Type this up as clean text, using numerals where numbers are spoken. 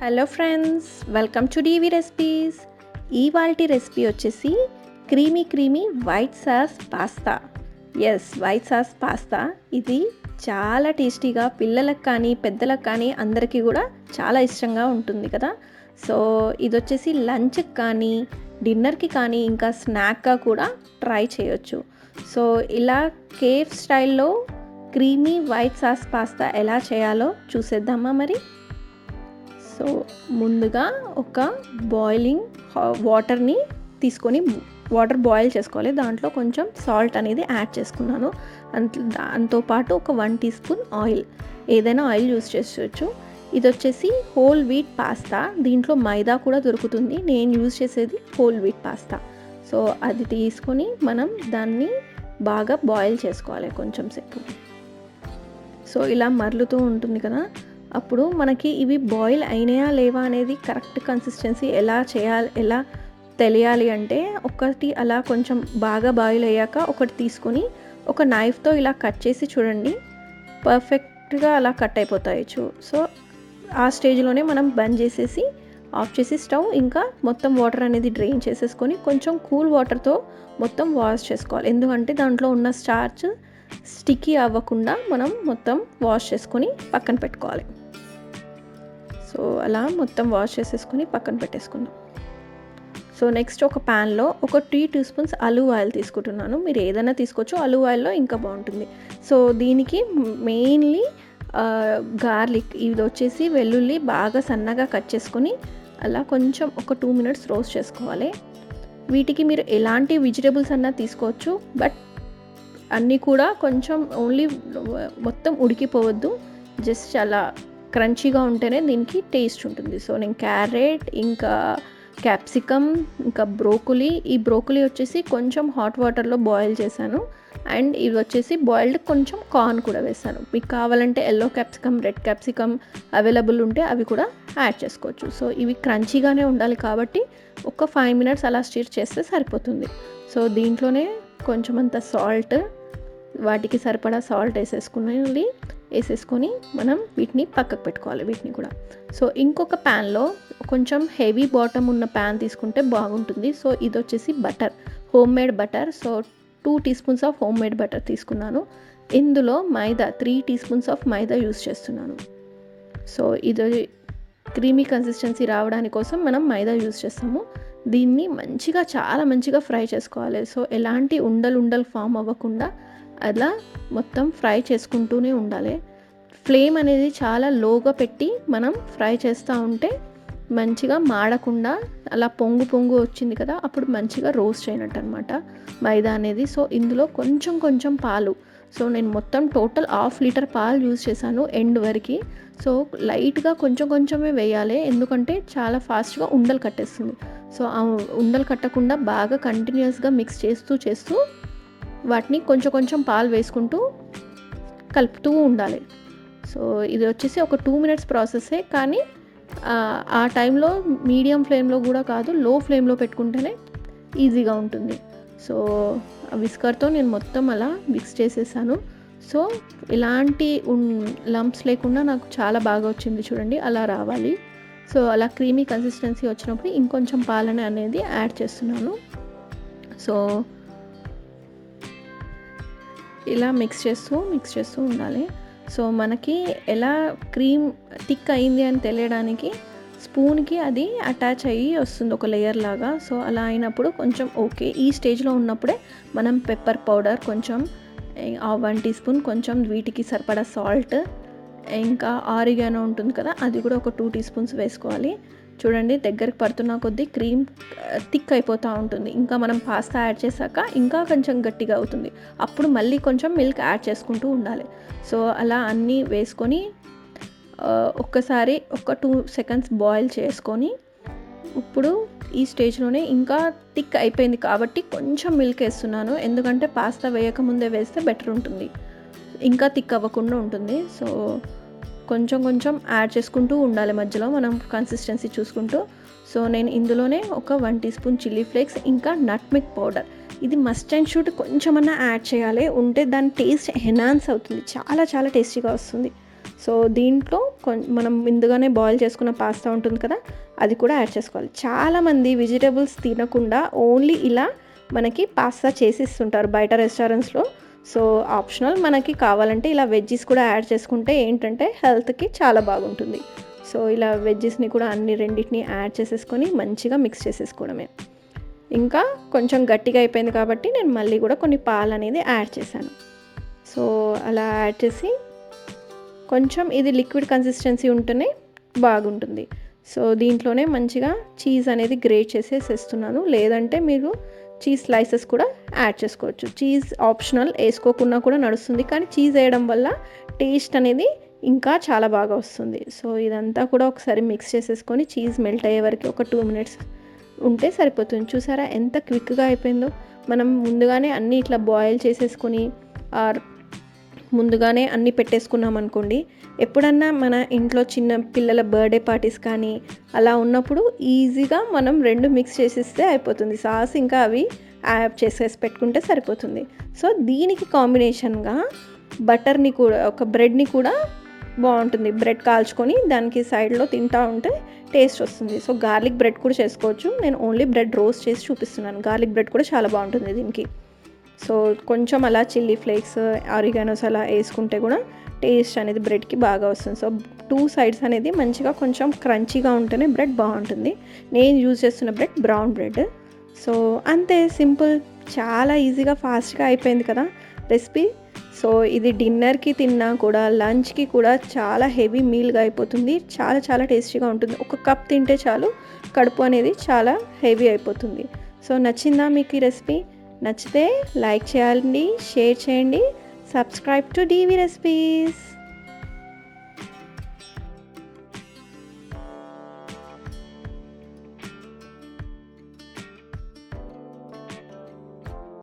Hello friends, welcome to DV recipes. ఇవాల్టి recipe వచ్చేసి creamy white sauce pasta. White sauce pasta. ఇది చాలా టేస్టీగా పిల్లలకు కానీ పెద్దలకు కానీ అందరికీ కూడా చాలా ఇష్టంగా ఉంటుంది కదా. సో ఇది వచ్చేసి లంచ్కి కానీ డిన్నర్కి కానీ ఇంకా స్నాక్గా కూడా ట్రై చేయొచ్చు. సో ఇలా కేఫ్ స్టైల్లో క్రీమీ వైట్ సాస్ పాస్తా ఎలా చేయాలో చూసేద్దామా మరి. సో ముందుగా ఒక బాయిలింగ్ వాటర్ని తీసుకొని వాటర్ బాయిల్ చేసుకోవాలి. దాంట్లో కొంచెం సాల్ట్ అనేది యాడ్ చేసుకున్నాను. దాంతోపాటు ఒక 1 టీ స్పూన్ ఆయిల్, ఏదైనా ఆయిల్ యూస్ చేసుకోవచ్చు. ఇది వచ్చేసి హోల్ వీట్ పాస్తా. దీంట్లో మైదా కూడా దొరుకుతుంది. నేను యూజ్ చేసేది హోల్ వీట్ పాస్తా. సో అది తీసుకొని మనం దాన్ని బాగా బాయిల్ చేసుకోవాలి కొంచెం సేపు. సో ఇలా మరలుతూ ఉంటుంది కదా, అప్పుడు మనకి ఇవి బాయిల్ అయినాయా లేవా అనేది కరెక్ట్ కన్సిస్టెన్సీ ఎలా తెలియాలి అంటే, ఒకటి అలా కొంచెం బాగా బాయిల్ అయ్యాక ఒకటి తీసుకొని ఒక నైఫ్తో ఇలా కట్ చేసి చూడండి, పర్ఫెక్ట్గా అలా కట్ అయిపోతాయి. సో ఆ స్టేజ్లోనే మనం బంద్ చేసేసి ఆఫ్ చేసి స్టవ్, ఇంకా మొత్తం వాటర్ అనేది డ్రైన్ చేసేసుకొని కొంచెం కూల్ వాటర్తో మొత్తం వాష్ చేసుకోవాలి. ఎందుకంటే దాంట్లో ఉన్న స్టార్చ్ స్టిక్కీ అవ్వకుండా మనం మొత్తం వాష్ చేసుకొని పక్కన పెట్టుకోవాలి. సో అలా మొత్తం వాష్ చేసేసుకొని పక్కన పెట్టేసుకుందాం. సో నెక్స్ట్ ఒక ప్యాన్లో ఒక 3 టీ స్పూన్స్ ఆలివ్ ఆయిల్ తీసుకుంటున్నాను. మీరు ఏదైనా తీసుకోవచ్చు, ఆలివ్ ఆయిల్లో ఇంకా బాగుంటుంది. సో దీనికి మెయిన్లీ గార్లిక్, ఇది వచ్చేసి వెల్లుల్లి బాగా సన్నగా కట్ చేసుకొని అలా కొంచెం ఒక 2 మినిట్స్ రోస్ట్ చేసుకోవాలి. వీటికి మీరు ఎలాంటి వెజిటేబుల్స్ అన్నా తీసుకోవచ్చు, బట్ అన్నీ కూడా కొంచెం ఓన్లీ మొత్తం ఉడికిపోవద్దు, జస్ట్ అలా క్రంచీగా ఉంటేనే దీనికి టేస్ట్ ఉంటుంది. సో నేను క్యారెట్, ఇంకా క్యాప్సికమ్, ఇంకా బ్రోకలీ, ఈ బ్రోకలీ వచ్చేసి కొంచెం హాట్ వాటర్లో బాయిల్ చేశాను. అండ్ ఇవి వచ్చేసి బాయిల్డ్ కొంచెం కార్న్ కూడా వేసాను. మీకు కావాలంటే yellow capsicum, red capsicum available ఉంటే అవి కూడా యాడ్ చేసుకోవచ్చు. సో ఇవి క్రంచీగానే ఉండాలి కాబట్టి ఒక 5 మినిట్స్ అలా స్టిర్ చేస్తే సరిపోతుంది. సో దీంట్లోనే కొంచెం అంత సాల్ట్, వాటికి సరిపడా సాల్ట్ వేసేసుకొని మనం వీటిని పక్కకు పెట్టుకోవాలి. వీటిని కూడా సో ఇంకొక ప్యాన్లో కొంచెం హెవీ బాటమ్ ఉన్న ప్యాన్ తీసుకుంటే బాగుంటుంది. సో ఇది వచ్చేసి butter, homemade butter. So 2 teaspoons of homemade butter తీసుకున్నాను. ఇందులో maida 3 teaspoons of maida use చేస్తున్నాను. సో ఇది క్రీమీ కన్సిస్టెన్సీ రావడానికి కోసం మనం మైదా యూస్ చేస్తాము. దీన్ని చాలా మంచిగా ఫ్రై చేసుకోవాలి. సో ఎలాంటి ఉండలు ఫామ్ అవ్వకుండా అలా మొత్తం ఫ్రై చేసుకుంటూనే ఉండాలి. ఫ్లేమ్ అనేది చాలా లోగా పెట్టి మనం ఫ్రై చేస్తూ ఉంటే మంచిగా మాడకుండా అలా పొంగు వచ్చింది కదా, అప్పుడు మంచిగా రోస్ట్ అయినట్టు అనమాట మైదా అనేది. సో ఇందులో కొంచెం పాలు, సో నేను మొత్తం టోటల్ 1/2 లీటర్ పాలు యూజ్ చేశాను ఎండ్ వరకు. సో లైట్గా కొంచెమే వేయాలి, ఎందుకంటే చాలా ఫాస్ట్గా ఉండలు కట్టేస్తుంది. సో ఆ ఉండలు కట్టకుండా బాగా కంటిన్యూస్గా మిక్స్ చేస్తూ వాటిని కొంచెం పాలు వేసుకుంటూ కలుపుతూ ఉండాలి. సో ఇది వచ్చేసి ఒక 2 మినిట్స్ ప్రాసెసే, కానీ ఆ టైంలో మీడియం ఫ్లేమ్లో కూడా కాదు, లో ఫ్లేమ్లో పెట్టుకుంటేనే ఈజీగా ఉంటుంది. సో విస్కర్తో నేను మొత్తం అలా మిక్స్ చేసేసాను. సో ఎలాంటి లంప్స్ లేకుండా నాకు చాలా బాగా వచ్చింది చూడండి, అలా రావాలి. సో అలా క్రీమీ కన్సిస్టెన్సీ వచ్చినప్పుడు ఇంకొంచెం పాలని అనేది యాడ్ చేస్తున్నాను. సో ఇలా మిక్స్ చేస్తూ ఉండాలి. సో మనకి ఎలా క్రీమ్ థిక్ అయింది అని తెలియడానికి స్పూన్కి అది అటాచ్ అయ్యి వస్తుంది ఒక లేయర్ లాగా. సో అలా అయినప్పుడు కొంచెం ఓకే. ఈ స్టేజ్లో ఉన్నప్పుడే మనం పెప్పర్ పౌడర్ కొంచెం 1 టీ స్పూన్, కొంచెం వీటికి సరిపడా సాల్ట్, ఇంకా ఆరిగానో ఉంటుంది కదా, అది కూడా ఒక 2 టీ స్పూన్స్ వేసుకోవాలి. చూడండి, దగ్గరికి పడుతున్న కొద్దీ క్రీమ్ థిక్ అయిపోతూ ఉంటుంది. ఇంకా మనం పాస్తా యాడ్ చేశాక ఇంకా కొంచెం గట్టిగా అవుతుంది, అప్పుడు మళ్ళీ కొంచెం మిల్క్ యాడ్ చేసుకుంటూ ఉండాలి. సో అలా అన్నీ వేసుకొని ఒక్కసారి ఒక 2 సెకండ్స్ బాయిల్ చేసుకొని, ఇప్పుడు ఈ స్టేజ్లోనే ఇంకా థిక్ అయిపోయింది కాబట్టి కొంచెం మిల్క్ వేస్తున్నాను, ఎందుకంటే పాస్తా వేయకముందే వేస్తే బెటర్ ఉంటుంది, ఇంకా థిక్ అవ్వకుండా ఉంటుంది. సో కొంచెం యాడ్ చేసుకుంటూ ఉండాలి మధ్యలో మనం కన్సిస్టెన్సీ చూసుకుంటూ. సో నేను ఇందులోనే ఒక 1 టీ స్పూన్ చిల్లీ ఫ్లేక్స్, ఇంకా నట్మెగ్ పౌడర్, ఇది మస్ట్ అండ్ షుడ్ కొంచెమన్నా యాడ్ చేయాలి, ఉంటే దాని టేస్ట్ ఎన్హాన్స్ అవుతుంది, చాలా టేస్టీగా వస్తుంది. సో దీంట్లో మనం ముందుగానే బాయిల్ చేసుకున్న పాస్తా ఉంటుంది కదా, అది కూడా యాడ్ చేసుకోవాలి. చాలామంది వెజిటేబుల్స్ తినకుండా ఓన్లీ ఇలా మనకి పాస్తా చేసి ఇస్తుంటారు బయట రెస్టారెంట్స్లో. సో ఆప్షనల్, మనకి కావాలంటే ఇలా వెజ్జెస్ కూడా యాడ్ చేసుకుంటే ఏంటంటే హెల్త్కి చాలా బాగుంటుంది. సో ఇలా వెజ్జెస్ని కూడా రెండింటిని యాడ్ చేసేసుకొని మంచిగా మిక్స్ చేసేసుకోవడమే. ఇంకా కొంచెం గట్టిగా అయిపోయింది కాబట్టి నేను మళ్ళీ కూడా కొన్ని పాలు అనేది యాడ్ చేశాను. సో అలా యాడ్ చేసి కొంచెం ఇది లిక్విడ్ కన్సిస్టెన్సీ ఉంటేనే బాగుంటుంది. సో దీంట్లోనే మంచిగా చీజ్ అనేది గ్రేట్ చేసేస్తున్నాను. లేదంటే మీరు చీజ్ స్లైసెస్ కూడా యాడ్ చేసుకోవచ్చు. చీజ్ ఆప్షనల్, వేసుకోకుండా కూడా నడుస్తుంది, కానీ చీజ్ వేయడం వల్ల టేస్ట్ అనేది ఇంకా చాలా బాగా వస్తుంది. సో ఇదంతా కూడా ఒకసారి మిక్స్ చేసేసుకొని చీజ్ మెల్ట్ అయ్యే వరకు ఒక 2 minutes ఉంటే సరిపోతుంది. చూసారా ఎంత క్విక్గా అయిపోయిందో. మనం ముందుగానే అన్నీ ఇట్లా బాయిల్ చేసేసుకొని ముందుగానే అన్నీ పెట్టేసుకున్నాం అనుకోండి, ఎప్పుడన్నా మన ఇంట్లో చిన్న పిల్లల బర్త్డే పార్టీస్ కానీ అలా ఉన్నప్పుడు ఈజీగా మనం 2 మిక్స్ చేసేస్తే అయిపోతుంది. సాస్ ఇంకా అవి యాడ్ చేసేసి పెట్టుకుంటే సరిపోతుంది. సో దీనికి కాంబినేషన్గా బటర్ని కూడా, ఒక బ్రెడ్ని కూడా బాగుంటుంది. బ్రెడ్ కాల్చుకొని దానికి సైడ్లో తింటూ ఉంటే టేస్ట్ వస్తుంది. సో గార్లిక్ బ్రెడ్ కూడా చేసుకోవచ్చు. నేను ఓన్లీ బ్రెడ్ రోస్ట్ చేసి చూపిస్తున్నాను. గార్లిక్ బ్రెడ్ కూడా చాలా బాగుంటుంది దీనికి. సో కొంచెం అలా చిల్లీ ఫ్లేక్స్, ఆరిగానోస్ అలా వేసుకుంటే కూడా టేస్ట్ అనేది బ్రెడ్కి బాగా వస్తుంది. సో 2 sides అనేది మంచిగా కొంచెం క్రంచీగా ఉంటేనే బ్రెడ్ బాగుంటుంది. నేను యూజ్ చేస్తున్న బ్రెడ్ బ్రౌన్ బ్రెడ్. సో అంతే, సింపుల్, చాలా ఈజీగా ఫాస్ట్గా అయిపోయింది కదా రెసిపీ. సో ఇది డిన్నర్కి తిన్నా కూడా, లంచ్కి కూడా చాలా హెవీ మీల్గా అయిపోతుంది. చాలా చాలా టేస్టీగా ఉంటుంది. 1 cup తింటే చాలు, కడుపు అనేది చాలా హెవీ అయిపోతుంది. సో నచ్చిందా మీకు ఈ రెసిపీ? నచ్చితే లైక్ చేయండి, షేర్ చేయండి, సబ్స్క్రైబ్ టు డీవీ రెసిపీస్.